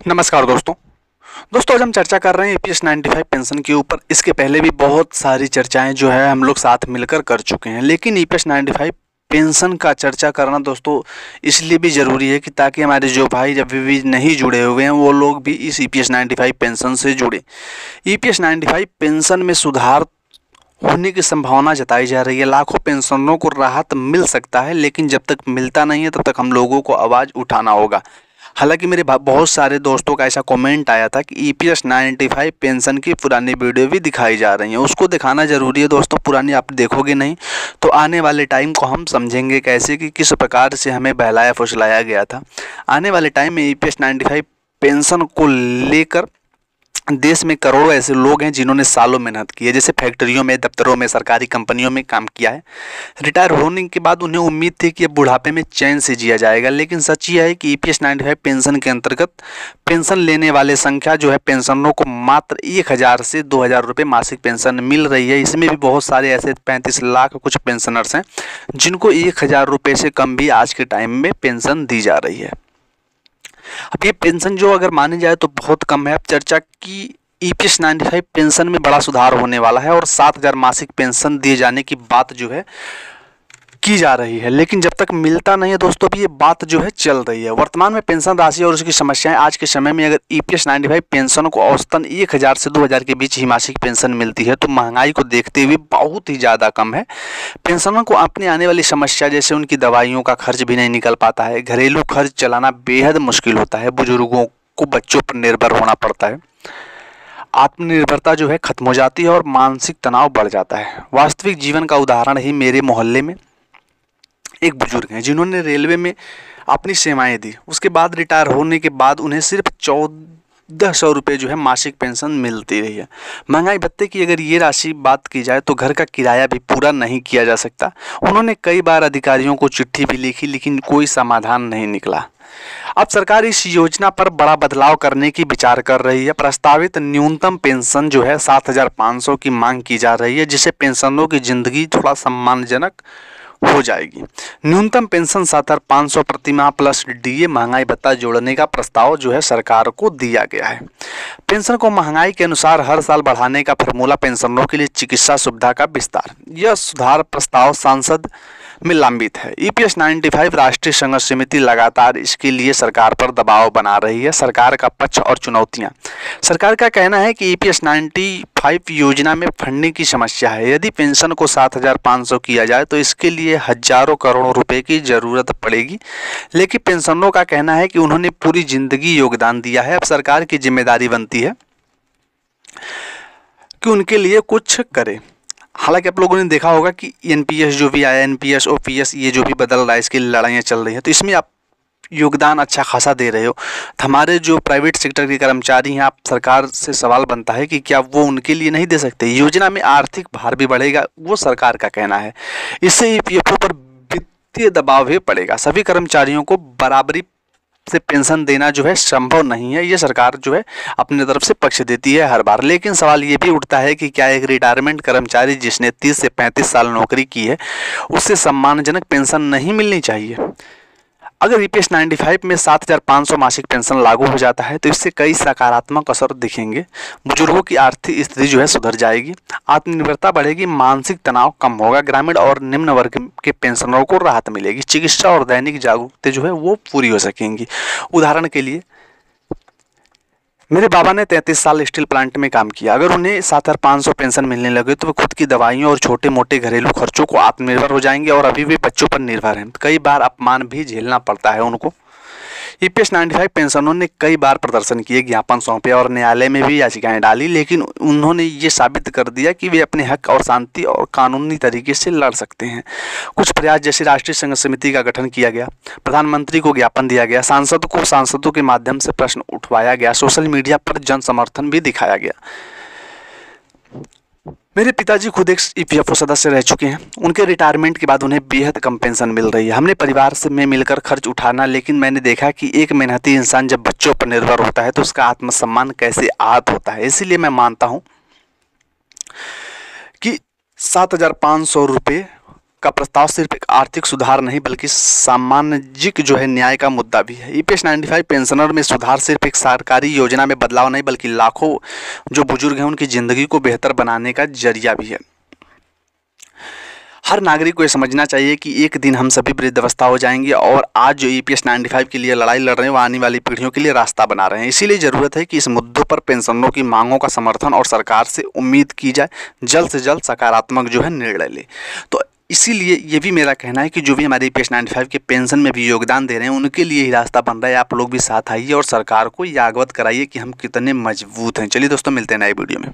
नमस्कार दोस्तों आज हम चर्चा कर रहे हैं ईपीएस 95 पेंशन के ऊपर। इसके पहले भी बहुत सारी चर्चाएं जो है हम लोग साथ मिलकर कर चुके हैं, लेकिन ईपीएस 95 पेंशन का चर्चा करना दोस्तों इसलिए भी ज़रूरी है कि ताकि हमारे जो भाई जब भी नहीं जुड़े हुए हैं वो लोग भी इस ईपीएस 95 पेंशन से जुड़े। ईपीएस 95 पेंशन में सुधार होने की संभावना जताई जा रही है। लाखों पेंशनरों को राहत मिल सकता है, लेकिन जब तक मिलता नहीं है तब तक हम लोगों को आवाज़ उठाना होगा। हालांकि मेरे बहुत सारे दोस्तों का ऐसा कमेंट आया था कि ईपीएस 95 पेंशन की पुरानी वीडियो भी दिखाई जा रही हैं, उसको दिखाना ज़रूरी है दोस्तों। पुरानी आप देखोगे नहीं तो आने वाले टाइम को हम समझेंगे कैसे कि किस प्रकार से हमें बहलाया फुसलाया गया था। आने वाले टाइम में ईपीएस 95 पेंशन को लेकर देश में करोड़ों ऐसे लोग हैं जिन्होंने सालों मेहनत की है, जैसे फैक्ट्रियों में, दफ्तरों में, सरकारी कंपनियों में काम किया है। रिटायर होने के बाद उन्हें उम्मीद थी कि अब बुढ़ापे में चैन से जिया जाएगा, लेकिन सच यह है कि ईपीएस 95 पेंशन के अंतर्गत पेंशन लेने वाले संख्या जो है पेंशनरों को मात्र 1000 से 2000 रुपये मासिक पेंशन मिल रही है। इसमें भी बहुत सारे ऐसे 35 लाख कुछ पेंशनर्स हैं जिनको 1000 रुपये से कम भी आज के टाइम में पेंशन दी जा रही है। अब ये पेंशन जो अगर मानी जाए तो बहुत कम है। अब चर्चा की ईपीएस 95 पेंशन में बड़ा सुधार होने वाला है और 7000 मासिक पेंशन दिए जाने की बात जो है की जा रही है, लेकिन जब तक मिलता नहीं है दोस्तों भी ये बात जो है चल रही है। वर्तमान में पेंशन राशि और उसकी समस्याएं आज के समय में अगर ईपीएस 95 पेंशन को औसतन 1000 से 2000 के बीच ही मासिक पेंशन मिलती है तो महंगाई को देखते हुए बहुत ही ज़्यादा कम है। पेंशनरों को अपनी आने वाली समस्या जैसे उनकी दवाइयों का खर्च भी नहीं निकल पाता है, घरेलू खर्च चलाना बेहद मुश्किल होता है, बुजुर्गों को बच्चों पर निर्भर होना पड़ता है, आत्मनिर्भरता जो है खत्म हो जाती है और मानसिक तनाव बढ़ जाता है। वास्तविक जीवन का उदाहरण ही मेरे मोहल्ले में एक बुजुर्ग हैं जिन्होंने रेलवे में अपनी सेवाएं दी। उसके बाद रिटायर होने के बाद उन्हें सिर्फ 1400 रुपये जो है मासिक पेंशन मिलती रही है। महंगाई भत्ते की अगर ये राशि बात की जाए तो घर का किराया भी पूरा नहीं किया जा सकता। उन्होंने कई बार अधिकारियों को चिट्ठी भी लिखी, लेकिन कोई समाधान नहीं निकला। अब सरकार इस योजना पर बड़ा बदलाव करने की विचार कर रही है। प्रस्तावित न्यूनतम पेंशन जो है 7500 की मांग की जा रही है, जिससे पेंशनरों की जिंदगी थोड़ा सम्मानजनक हो जाएगी। न्यूनतम पेंशन 7500 प्रतिमाह प्लस डीए महंगाई भत्ता जोड़ने का प्रस्ताव जो है सरकार को दिया गया है। पेंशन को महंगाई के अनुसार हर साल बढ़ाने का फॉर्मूला, पेंशनरों के लिए चिकित्सा सुविधा का विस्तार, यह सुधार प्रस्ताव सांसद में लंबित है। ईपीएस 95 राष्ट्रीय संघर्ष समिति लगातार इसके लिए सरकार पर दबाव बना रही है। सरकार का पक्ष और चुनौतियां। सरकार का कहना है कि ईपीएस 95 योजना में फंडिंग की समस्या है। यदि पेंशन को 7500 किया जाए तो इसके लिए हजारों करोड़ों रुपए की जरूरत पड़ेगी, लेकिन पेंशनरों का कहना है कि उन्होंने पूरी जिंदगी योगदान दिया है। अब सरकार की जिम्मेदारी बनती है कि उनके लिए कुछ करे। हालांकि आप लोगों ने देखा होगा कि एनपीएस जो भी आया, एनपीएस ओपीएस ये जो भी बदल रहा है, इसकी लड़ाइयाँ चल रही हैं, तो इसमें आप योगदान अच्छा खासा दे रहे हो। तो हमारे जो प्राइवेट सेक्टर के कर्मचारी हैं, आप सरकार से सवाल बनता है कि क्या वो उनके लिए नहीं दे सकते। योजना में आर्थिक भार भी बढ़ेगा, वो सरकार का कहना है। इससे ईपीएफओ पर वित्तीय दबाव भी पड़ेगा। सभी कर्मचारियों को बराबरी से पेंशन देना जो है संभव नहीं है। ये सरकार जो है अपनी तरफ से पक्ष देती है हर बार, लेकिन सवाल ये भी उठता है कि क्या एक रिटायरमेंट कर्मचारी जिसने 30 से 35 साल नौकरी की है उससे सम्मानजनक पेंशन नहीं मिलनी चाहिए। अगर ईपीएस 95 में 7500 मासिक पेंशन लागू हो जाता है तो इससे कई सकारात्मक असर दिखेंगे। बुजुर्गों की आर्थिक स्थिति जो है सुधर जाएगी, आत्मनिर्भरता बढ़ेगी, मानसिक तनाव कम होगा, ग्रामीण और निम्न वर्ग के पेंशनरों को राहत मिलेगी, चिकित्सा और दैनिक जरूरतें जो है वो पूरी हो सकेंगी। उदाहरण के लिए मेरे बाबा ने 33 साल स्टील प्लांट में काम किया। अगर उन्हें 7500 पेंशन मिलने लगे तो वे खुद की दवाइयों और छोटे मोटे घरेलू खर्चों को आत्मनिर्भर हो जाएंगे, और अभी वे बच्चों पर निर्भर हैं। कई बार अपमान भी झेलना पड़ता है उनको। ईपीएस 95 पेंशनरों ने कई बार प्रदर्शन किए, ज्ञापन सौंपे और न्यायालय में भी याचिकाएं डाली, लेकिन उन्होंने ये साबित कर दिया कि वे अपने हक और शांति और कानूनी तरीके से लड़ सकते हैं। कुछ प्रयास जैसे राष्ट्रीय संघर्ष समिति का गठन किया गया, प्रधानमंत्री को ज्ञापन दिया गया, सांसदों के माध्यम से प्रश्न उठवाया गया, सोशल मीडिया पर जन समर्थन भी दिखाया गया। मेरे पिताजी खुद एक ईपीएफओ सदस्य रह चुके हैं। उनके रिटायरमेंट के बाद उन्हें बेहद कम पेंशन मिल रही है। हमने परिवार से में मिलकर खर्च उठाना, लेकिन मैंने देखा कि एक मेहनती इंसान जब बच्चों पर निर्भर होता है तो उसका आत्मसम्मान कैसे आहत होता है। इसीलिए मैं मानता हूं कि 7500 रुपये का प्रस्ताव सिर्फ एक आर्थिक सुधार नहीं बल्कि सामाजिक जो है न्याय का मुद्दा भी है। ईपीएस 95 पेंशनर में सुधार सिर्फ एक सरकारी योजना में बदलाव नहीं बल्कि लाखों जो बुजुर्ग हैं उनकी ज़िंदगी को बेहतर बनाने का जरिया भी है। हर नागरिक को ये समझना चाहिए कि एक दिन हम सभी वृद्धावस्था हो जाएंगे और आज जो ईपीएस 95 के लिए लड़ाई लड़ रहे हैं वो आने वाली पीढ़ियों के लिए रास्ता बना रहे हैं। इसीलिए ज़रूरत है कि इस मुद्दों पर पेंशनरों की मांगों का समर्थन और सरकार से उम्मीद की जाए जल्द से जल्द सकारात्मक जो है निर्णय ले। तो इसीलिए ये भी मेरा कहना है कि जो भी हमारे ईपीएस 95 के पेंशन में भी योगदान दे रहे हैं उनके लिए ही रास्ता बन रहा है। आप लोग भी साथ आइए और सरकार को ये अवगत कराइए कि हम कितने मजबूत हैं। चलिए दोस्तों, मिलते हैं नए वीडियो में।